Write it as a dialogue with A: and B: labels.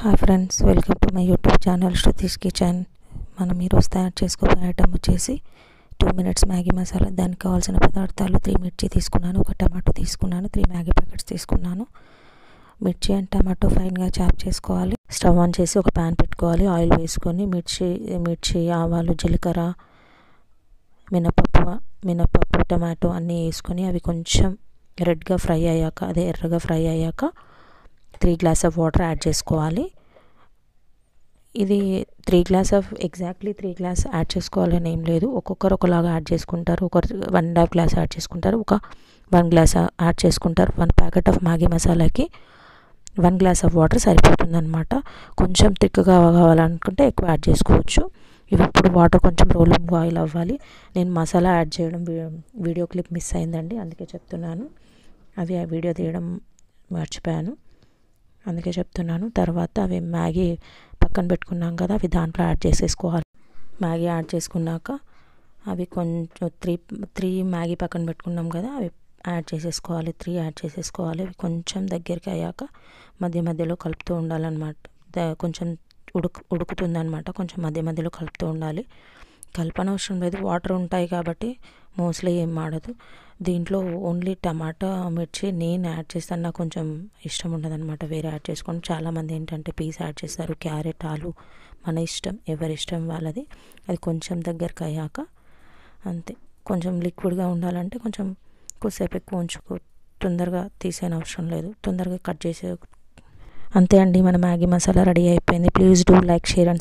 A: Hi friends, welcome to my YouTube channel Shruti's kitchen. మనం ఈరోజు తయారు చేసుకోబోయే ఐటమ్ వచ్చేసి 2 మినిట్స్ మ్యాగీ మసాలా. దానికి కావాల్సిన పదార్థాలు 3 మిర్చి తీసుకున్నాను, 1 టమాటో తీసుకున్నాను, 3 మ్యాగీ ప్యాకెట్స్ తీసుకున్నాను. మిర్చి అండ్ టమాటో ఫైన్గా చాప్ చేసుకోవాలి. స్టవ్ ఆన్ చేసి ఒక ప్యాన్ పెట్టుకోవాలి. ఆయిల్ వేసుకొని మిర్చి ఆవాలు, జీలకర్ర, మినపప్పు, టమాటో అన్నీ వేసుకొని అవి కొంచెం రెడ్గా ఫ్రై అయ్యాక, ఎర్రగా ఫ్రై అయ్యాక 3 గ్లాస్ ఆఫ్ వాటర్ యాడ్ చేసుకోవాలి. ఇది 3 గ్లాస్ యాడ్ చేసుకోవాలని ఏం లేదు. ఒక్కొక్కరు ఒకలాగా యాడ్ చేసుకుంటారు. ఒకరు 1.5 గ్లాస్ యాడ్ చేసుకుంటారు, 1 గ్లాస్ యాడ్ చేసుకుంటారు. 1 ప్యాకెట్ ఆఫ్ మ్యాగీ మసాలాకి 1 గ్లాస్ ఆఫ్ వాటర్ సరిపోతుంది అనమాట. కొంచెం థిక్గా కావాలనుకుంటే ఎక్కువ యాడ్ చేసుకోవచ్చు. ఇవి ఇప్పుడు వాటర్ కొంచెం రోలింగ్ బాయిల్ అవ్వాలి. నేను మసాలా యాడ్ చేయడం వీడియో క్లిప్ మిస్ అయిందండి, అందుకే చెప్తున్నాను. ఆ వీడియో తీయడం మర్చిపోయాను, అందుకే చెప్తున్నాను. తర్వాత అవి మ్యాగీ పక్కన పెట్టుకున్నాం కదా, అవి దాంట్లో యాడ్ చేసేసుకోవాలి. మ్యాగీ యాడ్ చేసుకున్నాక అవి కొంచెం 3 మ్యాగీ పక్కన పెట్టుకున్నాం కదా, అవి యాడ్ చేసేసుకోవాలి. 3 యాడ్ చేసేసుకోవాలి. అవి కొంచెం దగ్గరికి అయ్యాక మధ్యలో కలుపుతూ ఉండాలన్నమాట. కొంచెం ఉడుకుతుందన్నమాట. కొంచెం మధ్యలో కలుపుతూ ఉండాలి. కలపనవసరం లేదు, వాటర్ ఉంటాయి కాబట్టి మోస్ట్లీ ఏం మాడదు. దీంట్లో ఓన్లీ టమాటా, మిర్చి నేను యాడ్ చేస్తాను. నాకు కొంచెం ఇష్టం ఉండదు అనమాట, వేరే యాడ్ చేసుకోండి. చాలామంది ఏంటంటే పీస్ యాడ్ చేస్తారు, క్యారెట్, ఆలు, మన ఇష్టం, ఎవరి ఇష్టం వాళ్ళది. అది కొంచెం దగ్గరకు అయ్యాక అంతే. కొంచెం లిక్విడ్గా ఉండాలంటే కొంచెం కొద్దిసేపు ఎక్కువ ఉంచుకో, తొందరగా తీసేయని అవసరం లేదు, తొందరగా కట్ చేసే. అంతే అండి, మన మ్యాగీ మసాలా రెడీ అయిపోయింది. Please do like, share and